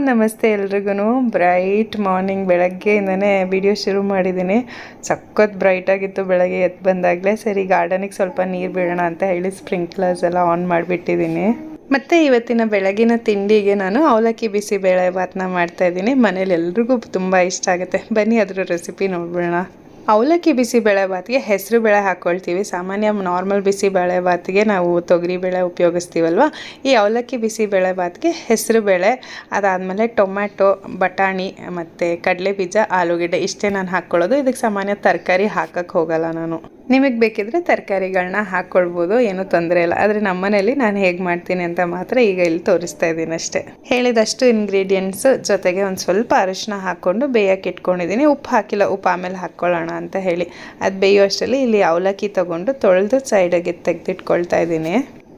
ನಮಸ್ತೆ ಎಲ್ರಿಗೂ. Bright morning ಬೆಳಗ್ಗೆಯಿಂದನೇ video ಶುರು ಮಾಡಿದ್ದೀನಿ. ಸಖತ್ ಬ್ರೈಟಾಗಿತ್ತು ಬೆಳಗ್ಗೆ ಎದ್ದು ಬಂದಾಗಲೇ. ಸರಿ ಗಾರ್ಡನಿಗೆ ಸ್ವಲ್ಪ ನೀರು ಬಿಡೋಣ ಅಂತ ಹೇಳಿ ಸ್ಪ್ರಿಂಕ್ಲರ್ಸ್ ಎಲ್ಲ ಆನ್ ಮಾಡಿಬಿಟ್ಟಿದ್ದೀನಿ. ಮತ್ತು ಇವತ್ತಿನ ಬೆಳಗಿನ ತಿಂಡಿಗೆ ನಾನು ಅವಲಕ್ಕಿ ಬಿಸಿಬೇಳೆ ಭಾತನ್ನ ಮಾಡ್ತಾಯಿದ್ದೀನಿ. ಮನೇಲಿ ಎಲ್ರಿಗೂ ತುಂಬ ಇಷ್ಟ ಆಗುತ್ತೆ. ಬನ್ನಿ ಅದರ ರೆಸಿಪಿ ನೋಡ್ಬಿಡೋಣ. ಅವಲಕ್ಕಿ ಬಿಸಿಬೇಳೆ ಭಾತಿಗೆ ಹೆಸರು ಬೇಳೆ ಹಾಕ್ಕೊಳ್ತೀವಿ. ಸಾಮಾನ್ಯ ನಾರ್ಮಲ್ ಬಿಸಿಬೇಳೆ ಭಾತಿಗೆ ನಾವು ತೊಗರಿಬೇಳೆ ಉಪಯೋಗಿಸ್ತೀವಲ್ವ. ಈ ಅವಲಕ್ಕಿ ಬಿಸಿಬೇಳೆ ಭಾತಿಗೆ ಹೆಸರು ಬೇಳೆ, ಅದಾದಮೇಲೆ ಟೊಮ್ಯಾಟೊ, ಬಟಾಣಿ ಮತ್ತು ಕಡಲೆ ಬೀಜ, ಆಲೂಗೆಡ್ಡೆ ಇಷ್ಟೇ ನಾನು ಹಾಕ್ಕೊಳ್ಳೋದು. ಇದಕ್ಕೆ ಸಾಮಾನ್ಯ ತರಕಾರಿ ಹಾಕಕ್ಕೆ ಹೋಗಲ್ಲ ನಾನು. ನಿಮಗೆ ಬೇಕಿದ್ರೆ ತರಕಾರಿಗಳನ್ನ ಹಾಕ್ಕೊಳ್ಬೋದು, ಏನೂ ತೊಂದರೆ ಇಲ್ಲ. ಆದರೆ ನಮ್ಮನೇಲಿ ನಾನು ಹೇಗೆ ಮಾಡ್ತೀನಿ ಅಂತ ಮಾತ್ರ ಈಗ ಇಲ್ಲಿ ತೋರಿಸ್ತಾ ಇದ್ದೀನಿ ಅಷ್ಟೇ. ಹೇಳಿದಷ್ಟು ಇಂಗ್ರೀಡಿಯೆಂಟ್ಸ್ ಜೊತೆಗೆ ಒಂದು ಸ್ವಲ್ಪ ಅರಿಶಿನ ಹಾಕ್ಕೊಂಡು ಬೇಯಕ್ಕೆ ಇಟ್ಕೊಂಡಿದ್ದೀನಿ. ಉಪ್ಪು ಹಾಕಿಲ್ಲ, ಉಪ್ಪು ಆಮೇಲೆ ಹಾಕ್ಕೊಳ್ಳೋಣ ಅಂತ ಹೇಳಿ. ಅದು ಬೇಯೋ ಅಷ್ಟರಲ್ಲಿ ಇಲ್ಲಿ ಅವಲಕ್ಕಿ ತೊಗೊಂಡು ತೊಳೆದು ಸೈಡಿಗೆ ತೆಗೆದಿಟ್ಕೊಳ್ತಾ ಇದ್ದೀನಿ.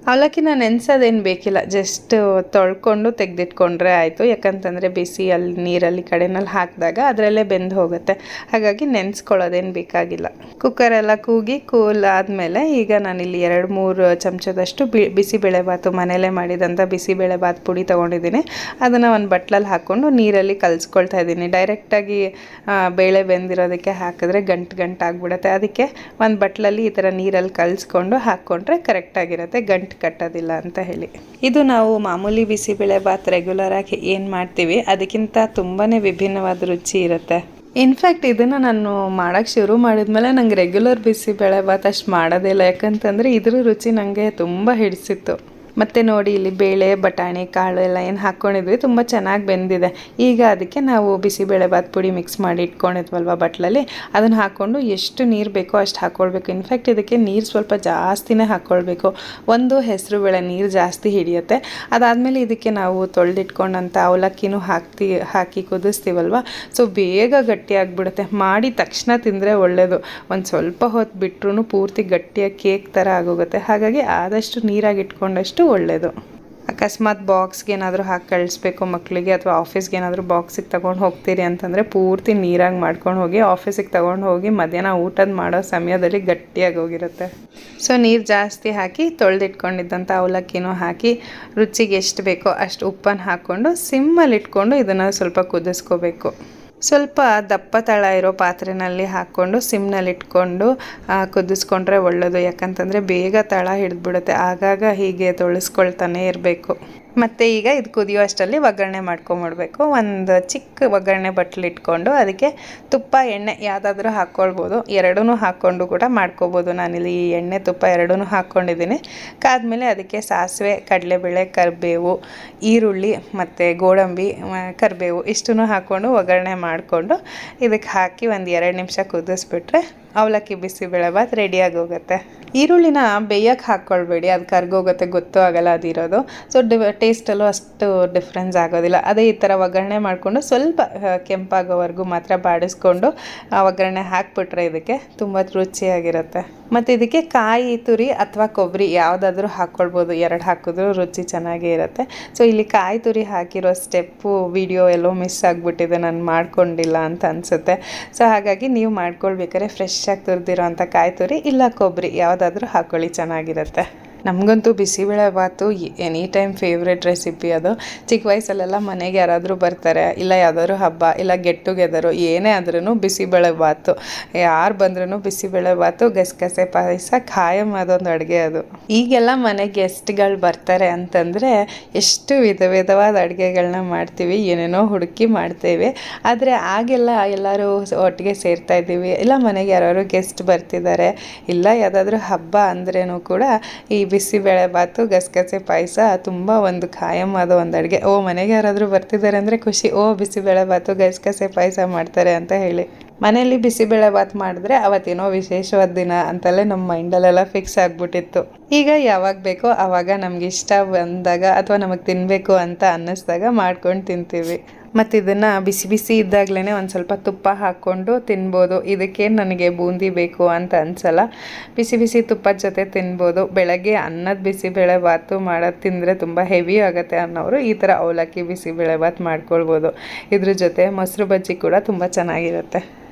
ಅವಲಕ್ಕಿನ ನೆನೆಸೋದೇನು ಬೇಕಿಲ್ಲ, ಜಸ್ಟ್ ತೊಳ್ಕೊಂಡು ತೆಗೆದಿಟ್ಕೊಂಡ್ರೆ ಆಯಿತು. ಯಾಕಂತಂದರೆ ಬಿಸಿ ಅಲ್ಲಿ ನೀರಲ್ಲಿ ಕಡೆನಲ್ಲಿ ಹಾಕಿದಾಗ ಅದರಲ್ಲೇ ಬೆಂದು ಹೋಗುತ್ತೆ. ಹಾಗಾಗಿ ನೆನೆಸ್ಕೊಳ್ಳೋದೇನು ಬೇಕಾಗಿಲ್ಲ. ಕುಕ್ಕರೆಲ್ಲ ಕೂಗಿ ಕೂಲ್ ಆದಮೇಲೆ ಈಗ ನಾನಿಲ್ಲಿ 2-3 ಚಮಚದಷ್ಟು ಬಿಸಿಬೇಳೆಭಾತು ಮನೆಯಲ್ಲೇ ಮಾಡಿದಂಥ ಬಿಸಿಬೇಳೆಭಾತು ಪುಡಿ ತೊಗೊಂಡಿದ್ದೀನಿ. ಅದನ್ನು ಒಂದು ಬಟ್ಲಲ್ಲಿ ಹಾಕ್ಕೊಂಡು ನೀರಲ್ಲಿ ಕಲಿಸ್ಕೊಳ್ತಾ ಇದ್ದೀನಿ. ಡೈರೆಕ್ಟಾಗಿ ಬೇಳೆ ಬೆಂದಿರೋದಕ್ಕೆ ಹಾಕಿದ್ರೆ ಗಂಟು ಆಗಿಬಿಡುತ್ತೆ. ಅದಕ್ಕೆ ಒಂದು ಬಟ್ಲಲ್ಲಿ ಈ ಥರ ನೀರಲ್ಲಿ ಕಲಿಸ್ಕೊಂಡು ಹಾಕ್ಕೊಂಡ್ರೆ ಕರೆಕ್ಟಾಗಿರುತ್ತೆ, ಗಂಟು ಕಟ್ಟೋದಿಲ್ಲ ಅಂತ ಹೇಳಿ. ಇದು ನಾವು ಮಾಮೂಲಿ ಬಿಸಿಬೇಳೆ ಭಾತ್ ರೆಗ್ಯುಲರ್ ಆಗಿ ಏನು ಮಾಡ್ತೀವಿ ಅದಕ್ಕಿಂತ ತುಂಬಾ ವಿಭಿನ್ನವಾದ ರುಚಿ ಇರುತ್ತೆ. ಇನ್ಫ್ಯಾಕ್ಟ್ ಇದನ್ನು ನಾನು ಮಾಡೋಕ್ಕೆ ಶುರು ಮಾಡಿದ್ಮೇಲೆ ನಂಗೆ ರೆಗ್ಯುಲರ್ ಬಿಸಿಬೇಳೆ ಭಾತ್ ಅಷ್ಟು ಮಾಡೋದೇ ಇಲ್ಲ. ಯಾಕಂತಂದರೆ ಇದ್ರ ರುಚಿ ನನಗೆ ತುಂಬ ಹಿಡಿಸಿತ್ತು. ಮತ್ತು ನೋಡಿ ಇಲ್ಲಿ ಬೇಳೆ, ಬಟಾಣಿ, ಕಾಳು ಎಲ್ಲ ಏನು ಹಾಕ್ಕೊಂಡಿದ್ವಿ ತುಂಬ ಚೆನ್ನಾಗಿ ಬೆಂದಿದೆ. ಈಗ ಅದಕ್ಕೆ ನಾವು ಬಿಸಿಬೇಳೆಭಾತ್ ಪುಡಿ ಮಿಕ್ಸ್ ಮಾಡಿ ಇಟ್ಕೊಂಡಿದ್ವಲ್ವ ಬಟ್ಲಲ್ಲಿ, ಅದನ್ನು ಹಾಕ್ಕೊಂಡು ಎಷ್ಟು ನೀರು ಬೇಕೋ ಅಷ್ಟು ಹಾಕ್ಕೊಳ್ಬೇಕು. ಇನ್ಫ್ಯಾಕ್ಟ್ ಇದಕ್ಕೆ ನೀರು ಸ್ವಲ್ಪ ಜಾಸ್ತಿನೇ ಹಾಕ್ಕೊಳ್ಬೇಕು. ಒಂದು ಹೆಸರು ಬೇಳೆ ನೀರು ಜಾಸ್ತಿ ಹಿಡಿಯುತ್ತೆ. ಅದಾದಮೇಲೆ ಇದಕ್ಕೆ ನಾವು ತೊಳೆದಿಟ್ಕೊಂಡಂಥ ಅವಲಕ್ಕಿನೂ ಹಾಕಿ ಕುದಿಸ್ತೀವಲ್ವ, ಸೊ ಬೇಗ ಗಟ್ಟಿಯಾಗಿಬಿಡುತ್ತೆ. ಮಾಡಿ ತಕ್ಷಣ ತಿಂದರೆ ಒಳ್ಳೆಯದು. ಒಂದು ಸ್ವಲ್ಪ ಹೊತ್ತು ಬಿಟ್ಟರು ಪೂರ್ತಿ ಗಟ್ಟಿಯಾಗಿ ಕೇಕ್ ಥರ ಆಗೋಗುತ್ತೆ. ಹಾಗಾಗಿ ಆದಷ್ಟು ನೀರಾಗಿ ಇಟ್ಕೊಂಡಷ್ಟು ಒಳ್ಳೆಯದು. ಅಕಸ್ಮಾತ್ ಬಾಕ್ಸ್ಗೆ ಏನಾದರೂ ಹಾಕಿ ಕಳಿಸ್ಬೇಕು ಮಕ್ಕಳಿಗೆ, ಅಥವಾ ಆಫೀಸ್ಗೆ ಏನಾದರೂ ಬಾಕ್ಸಿಗೆ ತೊಗೊಂಡು ಹೋಗ್ತೀರಿ ಅಂತಂದರೆ ಪೂರ್ತಿ ನೀರಾಗಿ ಮಾಡ್ಕೊಂಡು ಹೋಗಿ ಆಫೀಸಿಗೆ ತೊಗೊಂಡು ಹೋಗಿ ಮಧ್ಯಾಹ್ನ ಊಟದ ಮಾಡೋ ಸಮಯದಲ್ಲಿ ಗಟ್ಟಿಯಾಗಿ ಹೋಗಿರುತ್ತೆ. ಸೊ ನೀರು ಜಾಸ್ತಿ ಹಾಕಿ ತೊಳೆದಿಟ್ಕೊಂಡಿದ್ದಂಥ ಅವಲಕ್ಕಿನೂ ಹಾಕಿ ರುಚಿಗೆ ಎಷ್ಟು ಬೇಕೋ ಅಷ್ಟು ಉಪ್ಪನ್ನು ಹಾಕ್ಕೊಂಡು ಸಿಮ್ಮಲ್ಲಿ ಇಟ್ಕೊಂಡು ಇದನ್ನು ಸ್ವಲ್ಪ ಕುದಿಸ್ಕೋಬೇಕು. ಸ್ವಲ್ಪ ದಪ್ಪ ತಳ ಇರೋ ಪಾತ್ರೆಯಲ್ಲಿ ಹಾಕ್ಕೊಂಡು ಸಿಮ್ನಲ್ಲಿ ಇಟ್ಕೊಂಡು ಕುದಿಸ್ಕೊಂಡ್ರೆ ಒಳ್ಳೆಯದು. ಯಾಕಂತಂದರೆ ಬೇಗ ತಳ ಹಿಡಿದ್ಬಿಡುತ್ತೆ. ಆಗಾಗ ಹೀಗೆ ತೊಳಸ್ಕೊಳ್ತಾನೆ ಇರಬೇಕು. ಮತ್ತು ಈಗ ಇದು ಕುದಿಯೋ ಅಷ್ಟರಲ್ಲಿ ಒಗ್ಗರಣೆ ಮಾಡ್ಕೊಂಬಿಡ್ಬೇಕು. ಒಂದು ಚಿಕ್ಕ ಒಗ್ಗರಣೆ ಬಟ್ಲು ಇಟ್ಕೊಂಡು ಅದಕ್ಕೆ ತುಪ್ಪ, ಎಣ್ಣೆ ಯಾವುದಾದ್ರೂ ಹಾಕ್ಕೊಳ್ಬೋದು. ಎರಡೂ ಹಾಕ್ಕೊಂಡು ಕೂಡ ಮಾಡ್ಕೋಬೋದು. ನಾನಿಲ್ಲಿ ಎಣ್ಣೆ ತುಪ್ಪ ಎರಡೂ ಹಾಕ್ಕೊಂಡಿದ್ದೀನಿ. ಕಾದ್ಮೇಲೆ ಅದಕ್ಕೆ ಸಾಸಿವೆ, ಕಡಲೆಬೇಳೆ, ಕರಿಬೇವು, ಈರುಳ್ಳಿ ಮತ್ತು ಗೋಡಂಬಿ, ಕರಿಬೇವು ಇಷ್ಟನ್ನು ಹಾಕ್ಕೊಂಡು ಒಗ್ಗರಣೆ ಮಾಡಿಕೊಂಡು ಇದಕ್ಕೆ ಹಾಕಿ ಒಂದು 2 ನಿಮಿಷ ಕುದಿಸ್ಬಿಟ್ರೆ ಅವಲಕ್ಕಿ ಬಿಸಿಬೇಳೆಭಾತ್ ರೆಡಿಯಾಗಿ ಹೋಗುತ್ತೆ. ಈರುಳ್ಳಿನ ಬೇಯಕ್ಕೆ ಹಾಕ್ಕೊಳ್ಬೇಡಿ, ಅದು ಕರ್ಗೋಗುತ್ತೆ, ಗೊತ್ತೂ ಆಗಲ್ಲ ಅದಿರೋದು. ಸೊ ಟೇಸ್ಟಲ್ಲೂ ಅಷ್ಟು ಡಿಫ್ರೆನ್ಸ್ ಆಗೋದಿಲ್ಲ. ಅದೇ ಈ ಥರ ಒಗ್ಗರಣೆ ಮಾಡಿಕೊಂಡು ಸ್ವಲ್ಪ ಕೆಂಪಾಗೋವರೆಗೂ ಮಾತ್ರ ಬಾಡಿಸ್ಕೊಂಡು ಒಗ್ಗರಣೆ ಹಾಕ್ಬಿಟ್ರೆ ಇದಕ್ಕೆ ತುಂಬ ರುಚಿಯಾಗಿರುತ್ತೆ. ಮತ್ತು ಇದಕ್ಕೆ ಕಾಯಿ ತುರಿ ಅಥವಾ ಕೊಬ್ಬರಿ ಯಾವುದಾದ್ರೂ ಹಾಕ್ಕೊಳ್ಬೋದು. 2 ಹಾಕಿದ್ರೂ ರುಚಿ ಚೆನ್ನಾಗೇ ಇರುತ್ತೆ. ಸೊ ಇಲ್ಲಿ ಕಾಯಿ ತುರಿ ಹಾಕಿರೋ ಸ್ಟೆಪ್ಪು ವಿಡಿಯೋ ಎಲ್ಲೋ ಮಿಸ್ ಆಗಿಬಿಟ್ಟಿದೆ, ನಾನು ಮಾಡ್ಕೊಂಡಿಲ್ಲ ಅಂತ ಅನಿಸುತ್ತೆ. ಸೊ ಹಾಗಾಗಿ ನೀವು ಮಾಡ್ಕೊಳ್ಬೇಕಾದ್ರೆ ಫ್ರೆಶ್ ಆಗಿ ತುರಿದಿರೋ ಅಂಥ ಕಾಯಿ ತುರಿ ಇಲ್ಲ ಕೊಬ್ಬರಿ ಯಾವುದಾದ್ರೂ ಹಾಕ್ಕೊಳ್ಳಿ, ಚೆನ್ನಾಗಿರುತ್ತೆ. ನಮಗಂತೂ bisibelebath any time favourite recipe ಅದು. ಚಿಕ್ಕ ವಯಸ್ಸಲ್ಲೆಲ್ಲ ಮನೆಗೆ ಯಾರಾದರೂ ಬರ್ತಾರೆ, ಇಲ್ಲ ಯಾವುದಾದ್ರು ಹಬ್ಬ, ಇಲ್ಲ ಗೆಟ್ ಟುಗೆದರು ಏನೇ ಆದ್ರೂ ಬಿಸಿಬೇಳೆಭಾತು, ಯಾರು ಬಂದ್ರೂ ಬಿಸಿಬೇಳೆಭಾತು, ಗಸಗಸೆ ಪಾಯಸ ಖಾಯಂ ಅದೊಂದು ಅಡುಗೆ ಅದು. ಈಗೆಲ್ಲ ಮನೆಗೆ ಗೆಸ್ಟ್ಗಳು ಬರ್ತಾರೆ ಅಂತಂದರೆ ಎಷ್ಟು ವಿಧವಾದ ಅಡುಗೆಗಳನ್ನ ಮಾಡ್ತೀವಿ, ಏನೇನೋ ಹುಡುಕಿ ಮಾಡ್ತೇವೆ. ಆದರೆ ಆಗೆಲ್ಲ ಎಲ್ಲರೂ ಒಟ್ಟಿಗೆ ಸೇರ್ತಾ ಇದ್ದೀವಿ, ಇಲ್ಲ ಮನೆಗೆ ಯಾರು ಗೆಸ್ಟ್ ಬರ್ತಿದ್ದಾರೆ, ಇಲ್ಲ ಯಾವುದಾದ್ರೂ ಹಬ್ಬ ಅಂದ್ರೇನೂ ಕೂಡ ಈ ಬಿಸಿಬೇಳೆಭಾತು, ಗಸಗಸೆ ಪಾಯಸ ತುಂಬ ಒಂದು ಖಾಯಂ ಆದ ಒಂದು ಅಡುಗೆ. ಮನೆಗೆ ಯಾರಾದರೂ ಬರ್ತಿದ್ದಾರೆ ಅಂದರೆ ಖುಷಿ, ಬಿಸಿಬೇಳೆಭಾತು, ಗಸಗಸೆ ಪಾಯಸ ಮಾಡ್ತಾರೆ ಅಂತ ಹೇಳಿ. ಮನೆಯಲ್ಲಿ ಬಿಸಿಬೇಳೆಭಾತ್ ಮಾಡಿದ್ರೆ ಅವತ್ತೇನೋ ವಿಶೇಷವಾದ ದಿನ ಅಂತಲೇ ನಮ್ಮ ಮೈಂಡಲ್ಲೆಲ್ಲ ಫಿಕ್ಸ್ ಆಗಿಬಿಟ್ಟಿತ್ತು. ಈಗ ಯಾವಾಗ ಬೇಕೋ ಆವಾಗ ನಮ್ಗೆ ಇಷ್ಟ ಬಂದಾಗ ಅಥವಾ ನಮಗೆ ತಿನ್ನಬೇಕು ಅಂತ ಅನ್ನಿಸ್ದಾಗ ಮಾಡ್ಕೊಂಡು ತಿಂತೀವಿ. ಮತ್ತು ಇದನ್ನು ಬಿಸಿ ಬಿಸಿ ಇದ್ದಾಗಲೇ ಒಂದು ಸ್ವಲ್ಪ ತುಪ್ಪ ಹಾಕ್ಕೊಂಡು ತಿನ್ಬೋದು. ಇದಕ್ಕೇನು ನನಗೆ ಬೂಂದಿ ಬೇಕು ಅಂತ ಅನಿಸಲ್ಲ, ಬಿಸಿ ಬಿಸಿ ತುಪ್ಪದ ಜೊತೆ ತಿನ್ಬೋದು. ಬೆಳಗ್ಗೆ ಅನ್ನದ ಬಿಸಿಬೇಳೆಭಾತು ಮಾಡೋದು ತಿಂದರೆ ತುಂಬ ಹೆವಿ ಆಗುತ್ತೆ ಅನ್ನೋರು ಈ ಥರ ಅವಲಕ್ಕಿ ಬಿಸಿಬೇಳೆಭಾತ್ ಮಾಡ್ಕೊಳ್ಬೋದು. ಇದ್ರ ಜೊತೆ ಮೊಸರು ಬಜ್ಜಿ ಕೂಡ ತುಂಬ ಚೆನ್ನಾಗಿರುತ್ತೆ.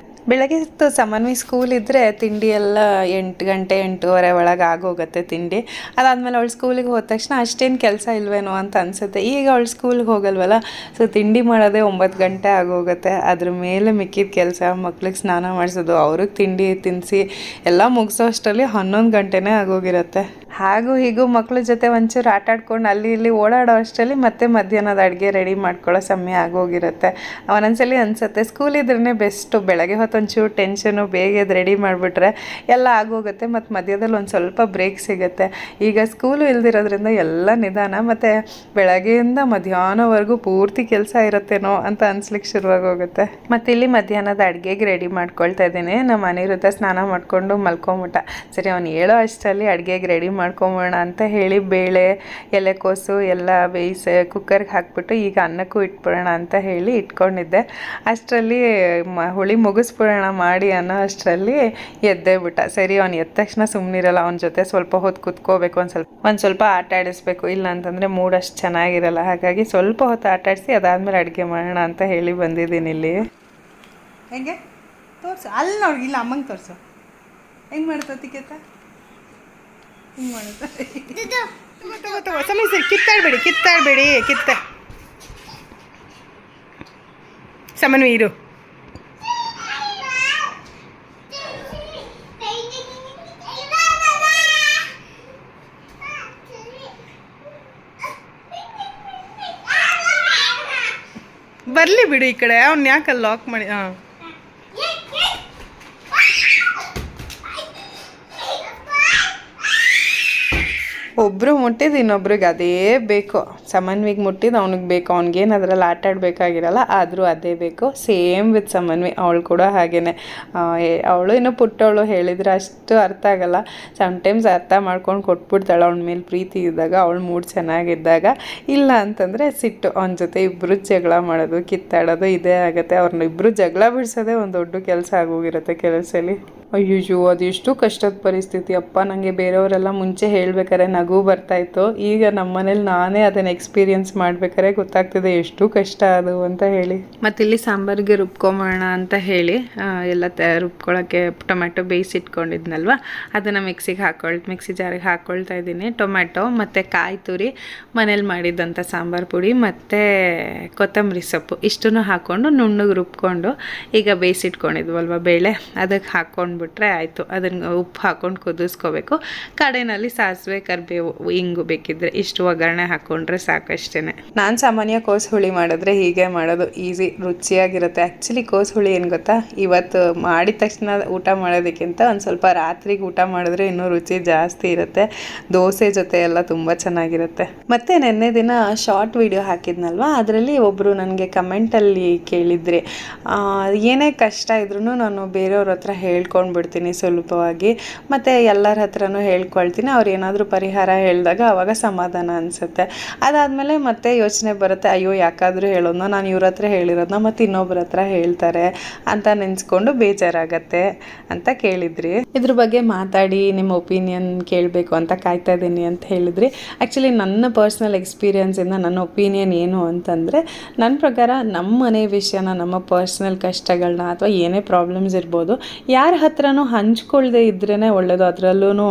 ಬೆಳಗ್ಗೆ ಸಮನ್ವಿ ಸ್ಕೂಲ್ ಇದ್ದರೆ ತಿಂಡಿ ಎಲ್ಲ 8 ಗಂಟೆ 8:30 ಒಳಗೆ ಆಗೋಗುತ್ತೆ ತಿಂಡಿ. ಅದಾದಮೇಲೆ ಅವಳು ಸ್ಕೂಲಿಗೆ ಹೋದ ತಕ್ಷಣ ಅಷ್ಟೇನು ಕೆಲಸ ಇಲ್ವೇನೋ ಅಂತ ಅನಿಸುತ್ತೆ. ಈಗ ಅವಳು ಸ್ಕೂಲಿಗೆ ಹೋಗಲ್ವಲ್ಲ, ಸೊ ತಿಂಡಿ ಮಾಡೋದೇ 9 ಗಂಟೆ ಆಗೋಗುತ್ತೆ. ಅದ್ರ ಮೇಲೆ ಮಿಕ್ಕಿದ ಕೆಲಸ, ಮಕ್ಳಿಗೆ ಸ್ನಾನ ಮಾಡಿಸೋದು, ಅವ್ರಿಗೆ ತಿಂಡಿ ತಿನ್ನಿಸಿ ಎಲ್ಲ ಮುಗಿಸೋ ಅಷ್ಟರಲ್ಲಿ 11 ಗಂಟೆನೇ ಆಗೋಗಿರುತ್ತೆ. ಹಾಗೂ ಹೀಗೂ ಮಕ್ಳ ಜೊತೆ ಒಂಚೂರು ಆಟ ಆಡ್ಕೊಂಡು ಅಲ್ಲಿ ಇಲ್ಲಿ ಓಡಾಡೋ ಅಷ್ಟರಲ್ಲಿ ಮತ್ತೆ ಮಧ್ಯಾಹ್ನದ ಅಡುಗೆ ರೆಡಿ ಮಾಡ್ಕೊಳ್ಳೋ ಸಮಯ ಆಗೋಗಿರುತ್ತೆ. ಒಂದೊಂದ್ಸಲಿ ಅನಿಸುತ್ತೆ ಸ್ಕೂಲ್ ಇದ್ರೇ ಬೆಸ್ಟು. ಬೆಳಗ್ಗೆ ಹೊತ್ತು ಒಂಚೂರು ಟೆನ್ಷನು, ಬೇಗ ಎದ್ದು ರೆಡಿ ಮಾಡಿಬಿಟ್ರೆ ಎಲ್ಲ ಆಗೋಗುತ್ತೆ, ಮತ್ತು ಮಧ್ಯದಲ್ಲಿ ಒಂದು ಸ್ವಲ್ಪ ಬ್ರೇಕ್ ಸಿಗುತ್ತೆ. ಈಗ ಸ್ಕೂಲು ಇಲ್ದಿರೋದ್ರಿಂದ ಎಲ್ಲ ನಿಧಾನ, ಮತ್ತು ಬೆಳಗ್ಗೆಯಿಂದ ಮಧ್ಯಾಹ್ನವರೆಗೂ ಪೂರ್ತಿ ಕೆಲಸ ಇರುತ್ತೇನೋ ಅಂತ ಅನ್ಸ್ಲಿಕ್ಕೆ ಶುರುವಾಗೋಗುತ್ತೆ. ಮತ್ತು ಇಲ್ಲಿ ಮಧ್ಯಾಹ್ನದ ಅಡುಗೆಗೆ ರೆಡಿ ಮಾಡ್ಕೊಳ್ತಾ ಇದ್ದೀನಿ. ನಮ್ಮ ಅನಿರುದ್ಧ ಸ್ನಾನ ಮಾಡಿಕೊಂಡು ಮಲ್ಕೊಂಬಿಟ್ಟ. ಸರಿ ಅವ್ನು ಹೇಳೋ ಅಷ್ಟರಲ್ಲಿ ಅಡುಗೆಗೆ ರೆಡಿ ಮಾಡ್ಕೊಂಬೋಣ ಅಂತ ಹೇಳಿ ಬೇಳೆ, ಎಲೆಕೋಸು ಎಲ್ಲ ಬೇಯಿಸಿ ಕುಕ್ಕರ್ಗೆ ಹಾಕ್ಬಿಟ್ಟು ಈಗ ಅನ್ನಕ್ಕೂ ಇಟ್ಬಿಡೋಣ ಅಂತ ಹೇಳಿ ಇಟ್ಕೊಂಡಿದ್ದೆ. ಅಷ್ಟರಲ್ಲಿ ಹುಳಿ ಮುಗಿಸ್ಬಿಡೋಣ ಮಾಡಿ ಅನ್ನೋ ಅಷ್ಟರಲ್ಲಿ ಎದ್ದೇ ಬಿಟ್ಟ. ಸರಿ ಅವ್ನು ಎದ್ದ ತಕ್ಷಣ ಸುಮ್ಮನಿರಲ್ಲ, ಅವನ ಜೊತೆ ಸ್ವಲ್ಪ ಹೊತ್ತು ಕುತ್ಕೋಬೇಕು, ಒಂದು ಸ್ವಲ್ಪ ಆಟ ಆಡಿಸ್ಬೇಕು, ಇಲ್ಲ ಅಂತಂದರೆ ಮೂಡ್ ಅಷ್ಟು ಚೆನ್ನಾಗಿರಲ್ಲ. ಹಾಗಾಗಿ ಸ್ವಲ್ಪ ಹೊತ್ತು ಆಟ ಆಡಿಸಿ ಅದಾದಮೇಲೆ ಅಡುಗೆ ಮಾಡೋಣ ಅಂತ ಹೇಳಿ ಬಂದಿದ್ದೀನಿ ಇಲ್ಲಿ. ಹೆಂಗೆ ತೋರಿಸು, ಅಲ್ಲಿ ನೋಡಿ, ಇಲ್ಲ ಅಮ್ಮಂಗೆ ತೋರಿಸು ಹೆಂಗೆ ಮಾಡ್ತಾವ ತಿಕ್ಕತ್ತ, ಹಿಂಗೆ ಮಾಡುತ್ತೆ. ಸಮೀಸರಿ ಕಿತ್ತಾಡಬೇಡಿ ಸಮನ್ವಿ ಇರು. ಬರಲಿ ಬಿಡು ಈ ಕಡೆ, ಅವ್ನು ಯಾಕಲ್ಲಿ ಲಾಕ್ ಮಾಡಿ. ಹಾಂ ಒಬ್ಬರು ಮುಟ್ಟಿದ್ದು ಇನ್ನೊಬ್ರಿಗೆ ಅದೇ ಬೇಕು. ಸಮನ್ವಿಗೆ ಮುಟ್ಟಿದ್ದು ಅವ್ನಿಗೆ ಬೇಕು, ಅವ್ನಿಗೇನು ಅದರಲ್ಲಿ ಆಟ ಆಡಬೇಕಾಗಿರಲ್ಲ, ಆದರೂ ಅದೇ ಬೇಕು. ಸೇಮ್ ವಿತ್ ಸಮನ್ವಿ, ಅವಳು ಕೂಡ ಹಾಗೇ. ಅವಳು ಇನ್ನೂ ಪುಟ್ಟವಳು, ಹೇಳಿದರೆ ಅಷ್ಟು ಅರ್ಥ ಆಗಲ್ಲ. ಸಮ್ಟೈಮ್ಸ್ ಅರ್ಥ ಮಾಡ್ಕೊಂಡು ಕೊಟ್ಬಿಡ್ತಾಳೆ ಅವಳ ಮೇಲೆ ಪ್ರೀತಿ ಇದ್ದಾಗ, ಅವಳು ಮೂಡ್ ಚೆನ್ನಾಗಿದ್ದಾಗ. ಇಲ್ಲ ಅಂತಂದರೆ ಸಿಟ್ಟು, ಅವನ ಜೊತೆ ಇಬ್ಬರು ಜಗಳ ಮಾಡೋದು, ಕಿತ್ತಾಡೋದು ಇದೇ ಆಗುತ್ತೆ. ಅವ್ರನ್ನ ಇಬ್ಬರು ಜಗಳ ಬಿಡಿಸೋದೇ ಒಂದು ದೊಡ್ಡ ಕೆಲಸ ಆಗೋಗಿರುತ್ತೆ ಕೆಲಸದಲ್ಲಿ. ಅಯ್ಯೋ ಅದೆಷ್ಟು ಕಷ್ಟದ ಪರಿಸ್ಥಿತಿ ಅಪ್ಪ. ನನಗೆ ಬೇರೆಯವರೆಲ್ಲ ಮುಂಚೆ ಹೇಳ್ಬೇಕಾರೆ ನಗು ಬರ್ತಾಯಿತ್ತು. ಈಗ ನಮ್ಮ ಮನೇಲಿ ನಾನೇ ಅದನ್ನು ಎಕ್ಸ್ಪೀರಿಯನ್ಸ್ ಮಾಡ್ಬೇಕಾರೆ ಗೊತ್ತಾಗ್ತಿದೆ ಎಷ್ಟು ಕಷ್ಟ ಅದು ಅಂತ ಹೇಳಿ. ಮತ್ತು ಇಲ್ಲಿ ಸಾಂಬಾರಿಗೆ ರುಬ್ಕೊಂಬೋಣ ಅಂತ ಹೇಳಿ ಎಲ್ಲ ರುಬ್ಕೊಳ್ಳೋಕ್ಕೆ ಟೊಮ್ಯಾಟೊ ಬೇಯಿಸಿಟ್ಕೊಂಡಿದ್ನಲ್ವ, ಅದನ್ನು ಮಿಕ್ಸಿ ಜಾರಿಗೆ ಹಾಕ್ಕೊಳ್ತಾ ಇದ್ದೀನಿ. ಟೊಮ್ಯಾಟೊ ಮತ್ತು ಕಾಯಿ ತುರಿ, ಮನೇಲಿ ಮಾಡಿದ್ದಂಥ ಸಾಂಬಾರು ಪುಡಿ ಮತ್ತು ಕೊತ್ತಂಬರಿ ಸೊಪ್ಪು ಇಷ್ಟನ್ನು ಹಾಕ್ಕೊಂಡು ನುಣ್ಣಗೆ ರುಬ್ಕೊಂಡು ಈಗ ಬೇಯಿಸಿಟ್ಕೊಂಡಿದ್ವಲ್ವ ಬೇಳೆ, ಅದಕ್ಕೆ ಹಾಕ್ಕೊಂಡ್ಬಿಟ್ರೆ ಆಯಿತು. ಅದನ್ನು ಉಪ್ಪು ಹಾಕ್ಕೊಂಡು ಕುದಿಸ್ಕೋಬೇಕು. ಕಡೆಯಲ್ಲಿ ಸಾಸಿವೆ, ಕರಿಬೇವು, ಹಿಂಗು ಬೇಕಿದ್ರೆ ಇಷ್ಟು ಒಗ್ಗರಣೆ ಹಾಕ್ಕೊಂಡ್ರೆ ಸಾಕಷ್ಟೇ. ನಾನು ಸಾಮಾನ್ಯ ಕೋಸು ಹುಳಿ ಮಾಡಿದ್ರೆ ಹೀಗೆ ಮಾಡೋದು, ಈಸಿ, ರುಚಿಯಾಗಿರುತ್ತೆ. ಆ್ಯಕ್ಚುಲಿ ಕೋಸು ಹುಳಿ ಏನು ಗೊತ್ತಾ, ಇವತ್ತು ಮಾಡಿದ ತಕ್ಷಣ ಊಟ ಮಾಡೋದಕ್ಕಿಂತ ಒಂದು ಸ್ವಲ್ಪ ರಾತ್ರಿಗೆ ಊಟ ಮಾಡಿದ್ರೆ ಇನ್ನೂ ರುಚಿ ಜಾಸ್ತಿ ಇರುತ್ತೆ. ದೋಸೆ ಜೊತೆ ಎಲ್ಲ ತುಂಬ ಚೆನ್ನಾಗಿರುತ್ತೆ. ಮತ್ತು ನೆನ್ನೆ ದಿನ ಶಾರ್ಟ್ ವಿಡಿಯೋ ಹಾಕಿದ್ನಲ್ವ, ಅದರಲ್ಲಿ ಒಬ್ಬರು ನನಗೆ ಕಮೆಂಟಲ್ಲಿ ಕೇಳಿದ್ರಿ, ಏನೇ ಕಷ್ಟ ಇದ್ರೂ ನಾನು ಬೇರೆಯವ್ರ ಹತ್ರ ಹೇಳ್ಕೊಂಡ್ಬಿಡ್ತೀನಿ ಸುಲಭವಾಗಿ, ಮತ್ತು ಎಲ್ಲರ ಹತ್ರನೂ ಹೇಳ್ಕೊಳ್ತೀನಿ. ಅವ್ರು ಏನಾದರೂ ಪರಿಹಾರ ಹೇಳಿದಾಗ ಆವಾಗ ಸಮಾಧಾನ ಅನಿಸುತ್ತೆ. ಅದಾದಮೇಲೆ ಮತ್ತೆ ಯೋಚನೆ ಬರುತ್ತೆ, ಅಯ್ಯೋ ಯಾಕಾದರೂ ಹೇಳೋದನ್ನ, ನಾನು ಇವ್ರ ಹತ್ರ ಹೇಳಿರೋದನ್ನ ಮತ್ತು ಇನ್ನೊಬ್ಬರ ಹತ್ರ ಹೇಳ್ತಾರೆ ಅಂತ ನೆನೆಸ್ಕೊಂಡು ಬೇಜಾರಾಗತ್ತೆ ಅಂತ ಕೇಳಿದ್ರಿ. ಇದ್ರ ಬಗ್ಗೆ ಮಾತಾಡಿ ನಿಮ್ಮ ಒಪಿನಿಯನ್ ಕೇಳಬೇಕು ಅಂತ ಕಾಯ್ತಾ ಇದ್ದೀನಿ ಅಂತ ಹೇಳಿದ್ರಿ. ಆ್ಯಕ್ಚುಲಿ ನನ್ನ ಪರ್ಸ್ನಲ್ ಎಕ್ಸ್ಪೀರಿಯನ್ಸಿಂದ ನನ್ನ ಒಪಿನಿಯನ್ ಏನು ಅಂತಂದರೆ, ನನ್ನ ಪ್ರಕಾರ ನಮ್ಮ ಮನೆ ವಿಷಯನ, ನಮ್ಮ ಪರ್ಸ್ನಲ್ ಕಷ್ಟಗಳನ್ನ ಅಥವಾ ಏನೇ ಪ್ರಾಬ್ಲಮ್ಸ್ ಇರ್ಬೋದು, ಯಾರ ಹತ್ರನೂ ಹಂಚ್ಕೊಳ್ದೆ ಇದ್ರೇ ಒಳ್ಳೆಯದು. ಅದರಲ್ಲೂ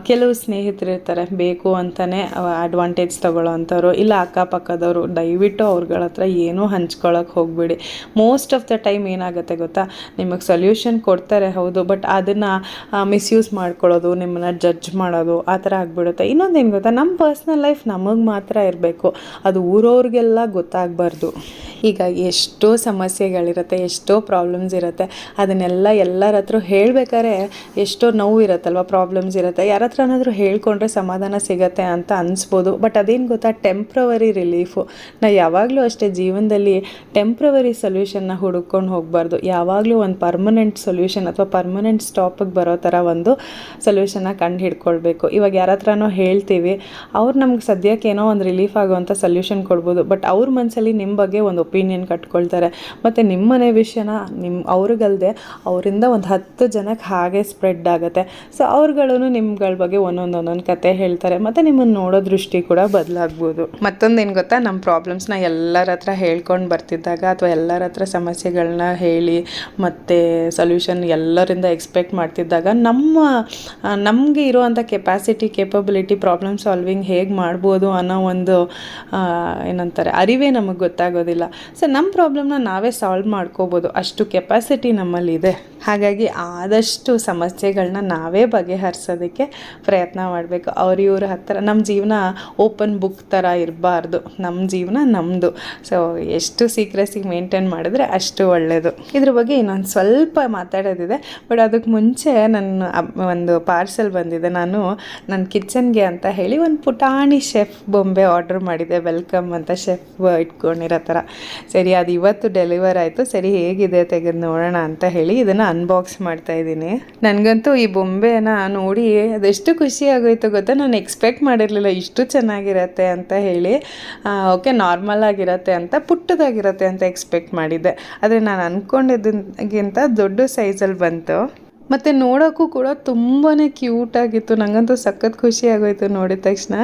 ಕೆಲವು ಸ್ನೇಹಿತರು ಇರ್ತಾರೆ ಬೇಕು ಅಂತಲೇ ಅಡ್ವಾಂಟೇಜ್ ತೊಗೊಳ್ಳೋ ಅಂಥವ್ರು, ಇಲ್ಲ ಅಕ್ಕಪಕ್ಕದವರು. ದಯವಿಟ್ಟು ಅವ್ರಗಳ ಹತ್ರ ಏನೂ ಹಂಚ್ಕೊಳ್ಳೋಕೆ ಹೋಗಬೇಡಿ. ಮೋಸ್ಟ್ ಆಫ್ ದ ಟೈಮ್ ಏನಾಗುತ್ತೆ ಗೊತ್ತಾ, ನಿಮಗೆ ಸೊಲ್ಯೂಷನ್ ಕೊಡ್ತಾರೆ ಹೌದು, ಬಟ್ ಅದನ್ನು ಮಿಸ್ಯೂಸ್ ಮಾಡ್ಕೊಳ್ಳೋದು, ನಿಮ್ಮನ್ನು ಜಡ್ಜ್ ಮಾಡೋದು, ಆ ಥರ ಆಗಿಬಿಡುತ್ತೆ. ಇನ್ನೊಂದೇನು ಗೊತ್ತಾ, ನಮ್ಮ ಪರ್ಸ್ನಲ್ ಲೈಫ್ ನಮಗೆ ಮಾತ್ರ ಇರಬೇಕು, ಅದು ಊರವ್ರಿಗೆಲ್ಲ ಗೊತ್ತಾಗಬಾರ್ದು. ಈಗ ಎಷ್ಟೋ ಸಮಸ್ಯೆಗಳಿರುತ್ತೆ, ಎಷ್ಟೋ ಪ್ರಾಬ್ಲಮ್ಸ್ ಇರುತ್ತೆ, ಅದನ್ನೆಲ್ಲ ಎಲ್ಲರ ಹತ್ರ ಹೇಳ್ಬೇಕಾದ್ರೆ ಎಷ್ಟೋ ನೋವು ಇರುತ್ತಲ್ವ, ಪ್ರಾಬ್ಲಮ್ಸ್ ಇರುತ್ತೆ. ಯಾರ ಹತ್ರನಾದರೂ ಹೇಳ್ಕೊಂಡ್ರೆ ಸಮಾಧಾನ ಸಿಗತ್ತೆ ಅಂತ ಅನಿಸ್ಬೋದು, ಬಟ್ ಅದೇನು ಗೊತ್ತಾ, ಟೆಂಪ್ರವರಿ ರಿಲೀಫು. ನಾವು ಯಾವಾಗಲೂ ಅಷ್ಟೇ ಜೀವನದಲ್ಲಿ ಟೆಂಪ್ರವರಿ ಸೊಲ್ಯೂಷನ್ನ ಹುಡುಕೊಂಡು ಹೋಗಬಾರ್ದು. ಯಾವಾಗಲೂ ಒಂದು ಪರ್ಮನೆಂಟ್ ಸೊಲ್ಯೂಷನ್ ಅಥವಾ ಪರ್ಮನೆಂಟ್ ಸ್ಟಾಪಿಗೆ ಬರೋ ಥರ ಒಂದು ಸೊಲ್ಯೂಷನ್ನ ಕಂಡು ಹಿಡ್ಕೊಳ್ಬೇಕು. ಇವಾಗ ಯಾರ ಹತ್ರನೋ ಹೇಳ್ತೀವಿ, ಅವ್ರು ನಮ್ಗೆ ಸದ್ಯಕ್ಕೆ ಏನೋ ಒಂದು ರಿಲೀಫ್ ಆಗುವಂಥ ಸೊಲ್ಯೂಷನ್ ಕೊಡ್ಬೋದು, ಬಟ್ ಅವ್ರ ಮನಸ್ಸಲ್ಲಿ ನಿಮ್ಮ ಬಗ್ಗೆ ಒಂದು ಒಪಿನಿಯನ್ ಕಟ್ಕೊಳ್ತಾರೆ. ಮತ್ತು ನಿಮ್ಮ ಮನೆ ವಿಷಯನ ಅವ್ರಿಗಲ್ಲದೆ ಅವರಿಂದ ಒಂದು 10 10 ಜನಕ್ಕೆ ಹಾಗೆ ಸ್ಪ್ರೆಡ್ ಆಗುತ್ತೆ. ಸೊ ಅವ್ರುಗಳು ನಿಮ್ಗಳ ಬಗ್ಗೆ ಒಂದೊಂದು ಕತೆ ಹೇಳ್ತಾರೆ, ಮತ್ತು ನಿಮ್ಮನ್ನು ನೋಡೋ ದೃಷ್ಟಿ ಕೂಡ ಬದಲಾಗ್ಬೋದು. ಮತ್ತೊಂದೇನು ಗೊತ್ತಾ, ನಮ್ಮ ಪ್ರಾಬ್ಲಮ್ಸ್ನ ಎಲ್ಲರ ಹತ್ರ ಹೇಳ್ಕೊಂಡು ಬರ್ತಿದ್ದಾಗ ಅಥವಾ ಎಲ್ಲರ ಹತ್ರ ಸಮಸ್ಯೆಗಳನ್ನ ಹೇಳಿ ಮತ್ತು ಸೊಲ್ಯೂಷನ್ ಎಲ್ಲರಿಂದ ಎಕ್ಸ್ಪೆಕ್ಟ್ ಮಾಡ್ತಿದ್ದಾಗ ನಮಗೆ ಇರುವಂಥ ಕೇಪಬಿಲಿಟಿ ಪ್ರಾಬ್ಲಮ್ ಸಾಲ್ವಿಂಗ್ ಹೇಗೆ ಮಾಡ್ಬೋದು ಅನ್ನೋ ಒಂದು ಏನಂತಾರೆ ಅರಿವೇ ನಮಗೆ ಗೊತ್ತಾಗೋದಿಲ್ಲ. ಸೊ ನಮ್ಮ ಪ್ರಾಬ್ಲಮ್ನ ನಾವೇ ಸಾಲ್ವ್ ಮಾಡ್ಕೋಬೋದು, ಅಷ್ಟು ಕೆಪಾಸಿಟಿ ನಮ್ಮಲ್ಲಿದೆ. ಹಾಗಾಗಿ ಆದಷ್ಟು ಸಮಸ್ಯೆಗಳನ್ನ ನಾವೇ ಬಗೆಹರಿಸೋದಕ್ಕೆ ಪ್ರಯತ್ನ ಮಾಡಬೇಕು. ಇವ್ರ ಹತ್ತಿರ ನಮ್ಮ ಜೀವನ ಓಪನ್ ಬುಕ್ ಥರ ಇರಬಾರ್ದು, ನಮ್ಮ ಜೀವನ ನಮ್ಮದು. ಸೊ ಎಷ್ಟು ಸೀಕ್ರೆಸಿ ಮೇಂಟೈನ್ ಮಾಡಿದ್ರೆ ಅಷ್ಟು ಒಳ್ಳೆಯದು. ಇದ್ರ ಬಗ್ಗೆ ಇನ್ನೊಂದು ಸ್ವಲ್ಪ ಮಾತಾಡೋದಿದೆ, ಬಟ್ ಅದಕ್ಕೆ ಮುಂಚೆ ಒಂದು ಪಾರ್ಸೆಲ್ ಬಂದಿದೆ. ನಾನು ನನ್ನ ಕಿಚನ್ಗೆ ಅಂತ ಹೇಳಿ ಒಂದು ಪುಟಾಣಿ ಶೆಫ್ ಬೊಂಬೆ ಆರ್ಡ್ರ್ ಮಾಡಿದೆ, ವೆಲ್ಕಮ್ ಅಂತ ಶೆಫ್ ಇಟ್ಕೊಂಡಿರೋ ಥರ. ಸರಿ, ಅದು ಇವತ್ತು ಡೆಲಿವರ್ ಆಯಿತು. ಸರಿ, ಹೇಗಿದೆ ತೆಗೆದು ನೋಡೋಣ ಅಂತ ಹೇಳಿ ಇದನ್ನು ಅನ್ಬಾಕ್ಸ್ ಮಾಡ್ತಾಯಿದ್ದೀನಿ. ನನಗಂತೂ ಈ ಬೊಂಬೆನ ನೋಡಿ ಅದೆಷ್ಟು ಖುಷಿ ಆಗೋಯ್ತು ಗೊತ್ತಾ. ನಾನು ಎಕ್ಸ್ಪೆಕ್ಟ್ ಮಾಡಿರಲಿಲ್ಲ ಇಷ್ಟು ಚೆನ್ನಾಗಿರತ್ತೆ ಅಂತ ಹೇಳಿ. ಓಕೆ, ನಾರ್ಮಲ್ ಆಗಿರತ್ತೆ ಅಂತ, ಪುಟ್ಟದಾಗಿರತ್ತೆ ಅಂತ ಎಕ್ಸ್ಪೆಕ್ಟ್ ಮಾಡಿದ್ದೆ. ಆದರೆ ನಾನು ಅಂದ್ಕೊಂಡಿದ್ದಕ್ಕಿಂತ ದೊಡ್ಡ ಸೈಜಲ್ಲಿ ಬಂತು. ಮತ್ತು ನೋಡೋಕ್ಕೂ ಕೂಡ ತುಂಬಾ ಕ್ಯೂಟಾಗಿತ್ತು. ನನಗಂತೂ ಸಖತ್ ಖುಷಿ ಆಗೋಯ್ತು ನೋಡಿದ ತಕ್ಷಣ.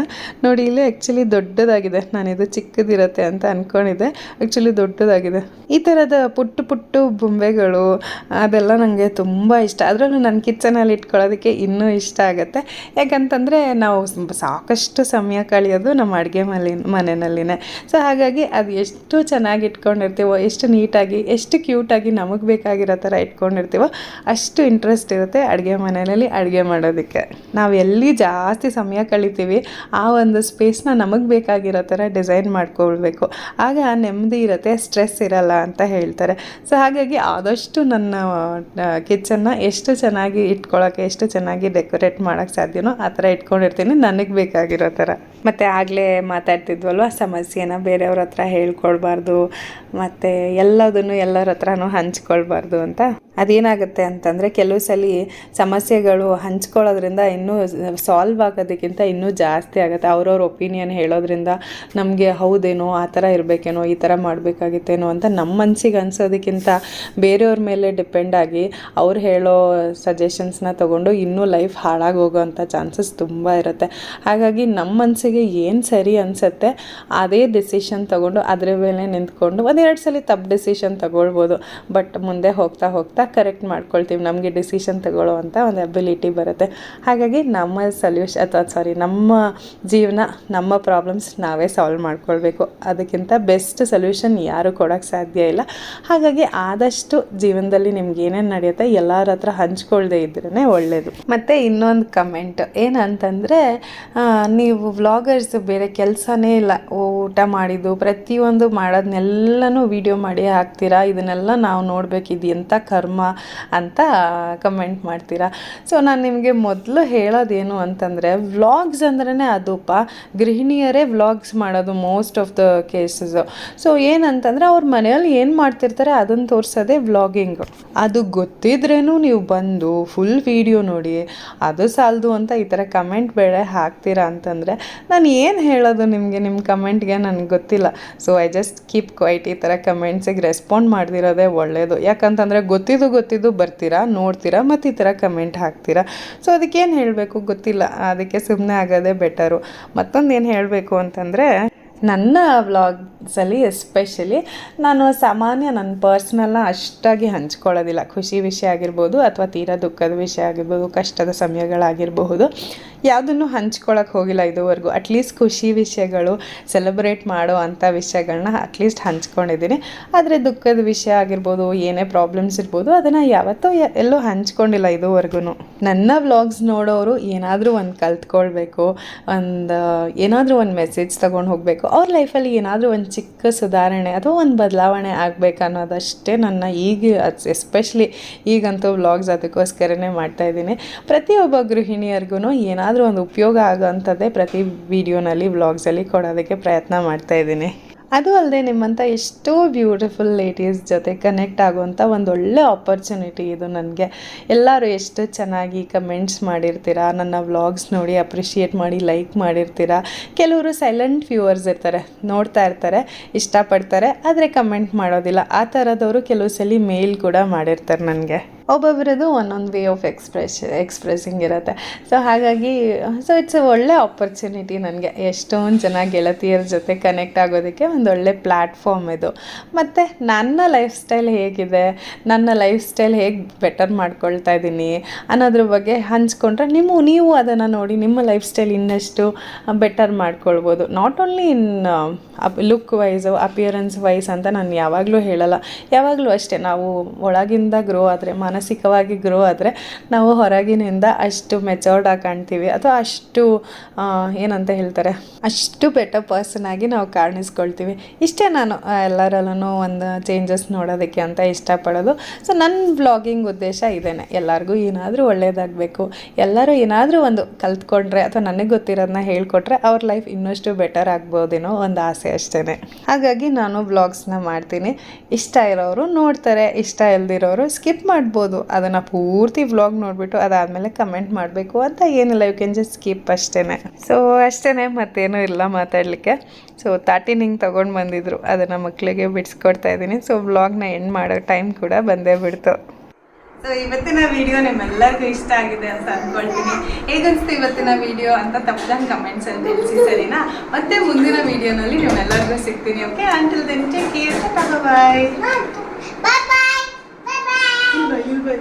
ನೋಡಿ, ಇಲ್ಲಿ ಆ್ಯಕ್ಚುಲಿ ದೊಡ್ಡದಾಗಿದೆ. ನಾನಿದು ಚಿಕ್ಕದಿರತ್ತೆ ಅಂತ ಅಂದ್ಕೊಂಡಿದ್ದೆ, ಆ್ಯಕ್ಚುಲಿ ದೊಡ್ಡದಾಗಿದೆ. ಈ ಥರದ ಪುಟ್ಟ ಬೊಂಬೆಗಳು ಅದೆಲ್ಲ ನನಗೆ ತುಂಬ ಇಷ್ಟ. ಅದರಲ್ಲೂ ನನ್ನ ಕಿಚನಲ್ಲಿ ಇಟ್ಕೊಳ್ಳೋದಕ್ಕೆ ಇನ್ನೂ ಇಷ್ಟ ಆಗುತ್ತೆ. ಯಾಕಂತಂದರೆ ನಾವು ಸಾಕಷ್ಟು ಸಮಯ ಕಳೆಯೋದು ನಮ್ಮ ಅಡುಗೆ ಮನೆಯಲ್ಲಿನೇ. ಸೊ ಹಾಗಾಗಿ ಅದು ಎಷ್ಟು ಚೆನ್ನಾಗಿ ಇಟ್ಕೊಂಡಿರ್ತೀವೋ, ಎಷ್ಟು ನೀಟಾಗಿ, ಎಷ್ಟು ಕ್ಯೂಟಾಗಿ ನಮಗೆ ಬೇಕಾಗಿರೋ ಥರ ಇಟ್ಕೊಂಡಿರ್ತೀವೋ ಅಷ್ಟು ಇಂಟ್ರೆಸ್ಟ್ ಇರುತ್ತೆ ಅಡುಗೆ ಮನೆಯಲ್ಲಿ ಅಡುಗೆ ಮಾಡೋದಕ್ಕೆ. ನಾವು ಎಲ್ಲಿ ಜಾಸ್ತಿ ಸಮಯ ಕಳಿತೀವಿ ಆ ಒಂದು ಸ್ಪೇಸ್ನ ನಮಗೆ ಬೇಕಾಗಿರೋ ಥರ ಡಿಸೈನ್ ಮಾಡ್ಕೊಳ್ಬೇಕು. ಆಗ ನೆಮ್ಮದಿ ಇರುತ್ತೆ, ಸ್ಟ್ರೆಸ್ ಇರಲ್ಲ ಅಂತ ಹೇಳ್ತಾರೆ. ಸೊ ಹಾಗಾಗಿ ಆದಷ್ಟು ನನ್ನ ಕಿಚನ್ನ ಎಷ್ಟು ಚೆನ್ನಾಗಿ ಇಟ್ಕೊಳ್ಳೋಕ್ಕೆ, ಎಷ್ಟು ಚೆನ್ನಾಗಿ ಡೆಕೋರೇಟ್ ಮಾಡೋಕ್ಕೆ ಸಾಧ್ಯನೋ ಆ ಥರ ಇಟ್ಕೊಂಡಿರ್ತೀನಿ, ನನಗೆ ಬೇಕಾಗಿರೋ ಥರ. ಮತ್ತು ಆಗಲೇ ಮಾತಾಡ್ತಿದ್ವಲ್ವ, ಸಮಸ್ಯೆನ ಬೇರೆಯವ್ರ ಹತ್ರ ಹೇಳ್ಕೊಳ್ಬಾರ್ದು ಮತ್ತು ಎಲ್ಲದನ್ನು ಎಲ್ಲರ ಹತ್ರನೂ ಹಂಚ್ಕೊಳ್ಬಾರ್ದು ಅಂತ. ಅದೇನಾಗುತ್ತೆ ಅಂತಂದರೆ ಕೆಲವು ಸಲ ಸಮಸ್ಯೆಗಳು ಹಂಚ್ಕೊಳ್ಳೋದ್ರಿಂದ ಇನ್ನೂ ಸಾಲ್ವ್ ಆಗೋದಕ್ಕಿಂತ ಇನ್ನೂ ಜಾಸ್ತಿ ಆಗುತ್ತೆ. ಅವ್ರವ್ರ ಒಪಿನಿಯನ್ ಹೇಳೋದ್ರಿಂದ ನಮಗೆ ಹೌದೇನೋ, ಆ ಥರ ಇರಬೇಕೇನೋ, ಈ ಥರ ಮಾಡಬೇಕಾಗಿತ್ತೇನೋ ಅಂತ ನಮ್ಮ ಮನಸ್ಸಿಗೆ ಅನ್ಸೋದಕ್ಕಿಂತ ಬೇರೆಯವ್ರ ಮೇಲೆ ಡಿಪೆಂಡ್ ಆಗಿ ಅವ್ರು ಹೇಳೋ ಸಜೆಷನ್ಸ್ನ ತೊಗೊಂಡು ಇನ್ನೂ ಲೈಫ್ ಹಾಳಾಗಿ ಹೋಗೋವಂಥ ಚಾನ್ಸಸ್ ತುಂಬ ಇರುತ್ತೆ. ಹಾಗಾಗಿ ನಮ್ಮ ಮನಸ್ಸಿಗೆ ಏನು ಸರಿ ಅನಿಸುತ್ತೆ ಅದೇ ಡಿಸಿಷನ್ ತೊಗೊಂಡು ಅದರ ಮೇಲೆ ನಿಂತ್ಕೊಂಡು 1-2 ಸಲ ತಪ್ಪು ಡಿಸಿಷನ್ ತೊಗೊಳ್ಬೋದು, ಬಟ್ ಮುಂದೆ ಹೋಗ್ತಾ ಹೋಗ್ತಾ ಕರೆಕ್ಟ್ ಮಾಡ್ಕೊಳ್ತೀವಿ. ನಮಗೆ ಡಿಸಿಷನ್ ತಗೊಳ್ಳೋ ಅಂತ ಒಂದು ಅಬಿಲಿಟಿ ಬರುತ್ತೆ. ಹಾಗಾಗಿ ನಮ್ಮ ನಮ್ಮ ಜೀವನ, ನಮ್ಮ ಪ್ರಾಬ್ಲಮ್ಸ್ ನಾವೇ ಸಾಲ್ವ್ ಮಾಡ್ಕೊಳ್ಬೇಕು. ಅದಕ್ಕಿಂತ ಬೆಸ್ಟ್ ಸೊಲ್ಯೂಷನ್ ಯಾರೂ ಕೊಡೋಕ್ಕೆ ಸಾಧ್ಯ ಇಲ್ಲ. ಹಾಗಾಗಿ ಆದಷ್ಟು ಜೀವನದಲ್ಲಿ ನಿಮ್ಗೆ ಏನೇನು ನಡೆಯುತ್ತೆ ಎಲ್ಲರ ಹತ್ರ ಹಂಚ್ಕೊಳ್ದೇ ಇದ್ರೇ ಒಳ್ಳೆಯದು. ಮತ್ತು ಇನ್ನೊಂದು ಕಮೆಂಟ್ ಏನಂತಂದರೆ, ನೀವು ವ್ಲಾಗರ್ಸ್ ಬೇರೆ ಕೆಲಸನೇ ಇಲ್ಲ, ಊಟ ಮಾಡಿದ್ದು ಪ್ರತಿಯೊಂದು ಮಾಡೋದನ್ನೆಲ್ಲನೂ ವಿಡಿಯೋ ಮಾಡಿ ಹಾಕ್ತೀರಾ, ಇದನ್ನೆಲ್ಲ ನಾವು ನೋಡಬೇಕಿದ್ದು ಎಂಥ ಕರ್ಮ ಅಂತ ಕಮೆಂಟ್ ಮಾಡ್ತೀರಾ. ಸೊ ನಾನು ನಿಮಗೆ ಮೊದಲು ಹೇಳೋದೇನು ಅಂತಂದರೆ, ವ್ಲಾಗ್ಸ್ ಅಂದ್ರೇ ಅದಪ್ಪ, ಗೃಹಿಣಿಯರೇ ವ್ಲಾಗ್ಸ್ ಮಾಡೋದು most of the cases. So ಏನಂತಂದರೆ ಅವ್ರ ಮನೆಯಲ್ಲಿ ಏನು ಮಾಡ್ತಿರ್ತಾರೆ ಅದನ್ನು ತೋರಿಸೋದೇ ವ್ಲಾಗಿಂಗ್. ಅದು ಗೊತ್ತಿದ್ರೇನು ನೀವು ಬಂದು ಫುಲ್ ವಿಡಿಯೋ ನೋಡಿ ಅದು ಸಾಲದು ಅಂತ ಈ ಥರ ಕಮೆಂಟ್ ಬೇರೆ ಹಾಕ್ತೀರಾ ಅಂತಂದರೆ ನಾನು ಏನು ಹೇಳೋದು ನಿಮಗೆ, ನಿಮ್ಮ ಕಮೆಂಟ್ಗೆ ನನಗೆ ಗೊತ್ತಿಲ್ಲ. So I just keep quiet. ಈ ಥರ ಕಮೆಂಟ್ಸಿಗೆ ರೆಸ್ಪಾಂಡ್ ಮಾಡ್ದಿರೋದೇ ಒಳ್ಳೆಯದು. ಯಾಕಂತಂದರೆ ಗೊತ್ತಿದ್ದು ಬರ್ತೀರಾ, ನೋಡ್ತೀರಾ, ಮತ್ತು ಈ ಥರ ಕಮೆಂಟ್ ಹಾಕ್ತೀರಾ. ಸೊ ಅದಕ್ಕೇನು ಹೇಳಬೇಕು ಗೊತ್ತಿಲ್ಲ, ಅದಕ್ಕೆ ಸುಮ್ಮನೆ ಆಗೋದೇ ಬೆಟರು. ಮತ್ತೊಂದು ಏನು ಹೇಳಬೇಕು ಅಂತಂದರೆ, ನನ್ನ ವ್ಲಾಗ್ಸಲ್ಲಿ ಎಸ್ಪೆಷಲಿ ನಾನು ಸಾಮಾನ್ಯ ನನ್ನ ಪರ್ಸ್ನಲ್ನ ಅಷ್ಟಾಗಿ ಹಂಚ್ಕೊಳ್ಳೋದಿಲ್ಲ. ಖುಷಿ ವಿಷಯ ಆಗಿರ್ಬೋದು ಅಥವಾ ತೀರಾ ದುಃಖದ ವಿಷಯ ಆಗಿರ್ಬೋದು, ಕಷ್ಟದ ಸಮಯಗಳಾಗಿರಬಹುದು, ಯಾವುದನ್ನು ಹಂಚ್ಕೊಳ್ಳೋಕೆ ಹೋಗಿಲ್ಲ ಇದುವರೆಗೂ. ಅಟ್ಲೀಸ್ಟ್ ಖುಷಿ ವಿಷಯಗಳು, ಸೆಲೆಬ್ರೇಟ್ ಮಾಡೋ ಅಂಥ ವಿಷಯಗಳನ್ನ ಅಟ್ಲೀಸ್ಟ್ ಹಂಚ್ಕೊಂಡಿದ್ದೀನಿ. ಆದರೆ ದುಃಖದ ವಿಷಯ ಆಗಿರ್ಬೋದು, ಏನೇ ಪ್ರಾಬ್ಲಮ್ಸ್ ಇರ್ಬೋದು, ಅದನ್ನು ಯಾವತ್ತೂ ಎಲ್ಲೂ ಹಂಚ್ಕೊಂಡಿಲ್ಲ ಇದುವರೆಗೂ. ನನ್ನ ವ್ಲಾಗ್ಸ್ ನೋಡೋರು ಏನಾದರೂ ಒಂದು ಕಲ್ತ್ಕೊಳ್ಬೇಕು, ಏನಾದರೂ ಒಂದು ಮೆಸೇಜ್ ತೊಗೊಂಡು ಹೋಗಬೇಕು, ಅವ್ರ ಲೈಫಲ್ಲಿ ಏನಾದರೂ ಒಂದು ಚಿಕ್ಕ ಸುಧಾರಣೆ ಅಥವಾ ಒಂದು ಬದಲಾವಣೆ ಆಗಬೇಕು ಅನ್ನೋದಷ್ಟೇ ನನ್ನ ಎಸ್ಪೆಷಲಿ ಈಗಂತೂ ವ್ಲಾಗ್ಸ್ ಅದಕ್ಕೋಸ್ಕರನೇ ಮಾಡ್ತಾಯಿದ್ದೀನಿ. ಪ್ರತಿಯೊಬ್ಬ ಗೃಹಿಣಿಯರಿಗೂ ಏನಾದರೂ ಒಂದು ಉಪಯೋಗ ಆಗೋವಂಥದ್ದೇ ಪ್ರತಿ ವಿಡಿಯೋನಲ್ಲಿ ವ್ಲಾಗ್ಸಲ್ಲಿ ಕೊಡೋದಕ್ಕೆ ಪ್ರಯತ್ನ ಮಾಡ್ತಾಯಿದ್ದೀನಿ. ಅದು ಅಲ್ಲದೆ ನಿಮ್ಮಂಥ ಎಷ್ಟೋ ಬ್ಯೂಟಿಫುಲ್ ಲೇಡೀಸ್ ಜೊತೆ ಕನೆಕ್ಟ್ ಆಗುವಂಥ ಒಂದೊಳ್ಳೆ ಆಪರ್ಚುನಿಟಿ ಇದು ನನಗೆ. ಎಲ್ಲರೂ ಎಷ್ಟು ಚೆನ್ನಾಗಿ ಕಮೆಂಟ್ಸ್ ಮಾಡಿರ್ತೀರಾ, ನನ್ನ ವ್ಲಾಗ್ಸ್ ನೋಡಿ ಅಪ್ರಿಷಿಯೇಟ್ ಮಾಡಿ ಲೈಕ್ ಮಾಡಿರ್ತೀರಾ. ಕೆಲವರು ಸೈಲೆಂಟ್ ವ್ಯೂವರ್ಸ್ ಇರ್ತಾರೆ, ನೋಡ್ತಾ ಇರ್ತಾರೆ, ಇಷ್ಟಪಡ್ತಾರೆ, ಆದರೆ ಕಮೆಂಟ್ ಮಾಡೋದಿಲ್ಲ. ಆ ಥರದವರು ಕೆಲವು ಸಲ ಮೇಲ್ ಕೂಡ ಮಾಡಿರ್ತಾರೆ ನನಗೆ. ಒಬ್ಬೊಬ್ಬರದು ಒಂದೊಂದು ವೇ ಆಫ್ ಎಕ್ಸ್ಪ್ರೆಸಿಂಗ್ ಇರುತ್ತೆ. ಸೊ ಹಾಗಾಗಿ ಇಟ್ಸ್ ಒಳ್ಳೆ ಆಪರ್ಚುನಿಟಿ ನನಗೆ ಎಷ್ಟೊಂದು ಜನ ಗೆಳತಿಯರ ಜೊತೆ ಕನೆಕ್ಟ್ ಆಗೋದಕ್ಕೆ ಒಂದು ಒಳ್ಳೆ ಪ್ಲ್ಯಾಟ್ಫಾರ್ಮ್ ಇದು. ಮತ್ತು ನನ್ನ ಲೈಫ್ ಸ್ಟೈಲ್ ಹೇಗಿದೆ, ನನ್ನ ಲೈಫ್ ಸ್ಟೈಲ್ ಹೇಗೆ ಬೆಟರ್ ಮಾಡ್ಕೊಳ್ತಾ ಇದ್ದೀನಿ ಅನ್ನೋದ್ರ ಬಗ್ಗೆ ಹಂಚ್ಕೊಂಡ್ರೆ ನೀವು ಅದನ್ನು ನೋಡಿ ನಿಮ್ಮ ಲೈಫ್ ಸ್ಟೈಲ್ ಇನ್ನಷ್ಟು ಬೆಟರ್ ಮಾಡ್ಕೊಳ್ಬೋದು. Not only in look wise appearance wise ಅಂತ ನಾನು ಯಾವಾಗಲೂ ಹೇಳಲ್ಲ. ಯಾವಾಗಲೂ ಅಷ್ಟೇ, ನಾವು ಒಳಗಿಂದ ಗ್ರೋ ಆದರೆ, ಮಾನಸಿಕವಾಗಿ ಗ್ರೋ ಆದರೆ ನಾವು ಹೊರಗಿನಿಂದ ಅಷ್ಟು ಮೆಚೋರ್ಡಾಗಿ ಕಾಣ್ತೀವಿ, ಅಥವಾ ಅಷ್ಟು ಏನಂತ ಹೇಳ್ತಾರೆ, ಅಷ್ಟು ಬೆಟರ್ ಪರ್ಸನ್ ಆಗಿ ನಾವು ಕಾಣಿಸ್ಕೊಳ್ತೀವಿ. ಇಷ್ಟೇ ನಾನು ಎಲ್ಲರಲ್ಲೂ ಒಂದು ಚೇಂಜಸ್ ನೋಡೋದಕ್ಕೆ ಅಂತ ಇಷ್ಟಪಡೋದು. ಸೊ ನನ್ನ ವ್ಲಾಗಿಂಗ್ ಉದ್ದೇಶ ಇದೇನೆ, ಎಲ್ಲರಿಗೂ ಏನಾದರೂ ಒಳ್ಳೆಯದಾಗಬೇಕು, ಎಲ್ಲರೂ ಏನಾದರೂ ಒಂದು ಕಲ್ತ್ಕೊಂಡ್ರೆ ಅಥವಾ ನನಗೆ ಗೊತ್ತಿರೋದನ್ನ ಹೇಳ್ಕೊಟ್ರೆ ಅವ್ರ ಲೈಫ್ ಇನ್ನಷ್ಟು ಬೆಟರ್ ಆಗ್ಬೋದೇನೋ ಒಂದು ಆಸೆ ಅಷ್ಟೇ. ಹಾಗಾಗಿ ನಾನು ವ್ಲಾಗ್ಸ್ನ ಮಾಡ್ತೀನಿ. ಇಷ್ಟ ಇರೋರು ನೋಡ್ತಾರೆ, ಇಷ್ಟ ಇಲ್ದಿರೋರು ಸ್ಕಿಪ್ ಮಾಡ್ಬೋದು. ಅದನ್ನು ಪೂರ್ತಿ ವ್ಲಾಗ್ ನೋಡಿಬಿಟ್ಟು ಅದಾದಮೇಲೆ ಕಮೆಂಟ್ ಮಾಡಬೇಕು ಅಂತ ಏನಿಲ್ಲ, ಯು ಕ್ಯಾನ್ ಜಸ್ಟ್ ಸ್ಕಿಪ್ ಅಷ್ಟೇ. ಸೊ ಅಷ್ಟೇ, ಮತ್ತೇನೂ ಇಲ್ಲ ಮಾತಾಡಲಿಕ್ಕೆ. ಸೊ ತಾಟಿನ ಹಿಂಗೆ ತೊಗೊಂಡು ಬಂದಿದ್ರು, ಅದನ್ನು ಮಕ್ಕಳಿಗೆ ಬಿಡಿಸ್ಕೊಡ್ತಾ ಇದ್ದೀನಿ. ಸೊ ವ್ಲಾಗ್ನ ಎಂಡ್ ಮಾಡೋ ಟೈಮ್ ಕೂಡ ಬಂದೇ ಬಿಡ್ತು. ಸೊ ಇವತ್ತಿನ ವಿಡಿಯೋ ನಿಮ್ಮೆಲ್ಲರಿಗೂ ಇಷ್ಟ ಆಗಿದೆ ಅಂತ ಅಂದ್ಕೊಳ್ತೀನಿ. ಹೇಗನ್ನಿಸ್ತು ಇವತ್ತಿನ ವಿಡಿಯೋ ಅಂತ ತಪ್ಪದಂಗೆ ಕಮೆಂಟ್ಸಲ್ಲಿ ತಿಳಿಸಿ, ಸರಿನಾ? ಮತ್ತೆ ಮುಂದಿನ ವಿಡಿಯೋನಲ್ಲಿ ನಿಮ್ಮೆಲ್ಲರಿಗೂ ಸಿಗ್ತೀನಿ. Okay, until then take care, bye ಬಾಯ್.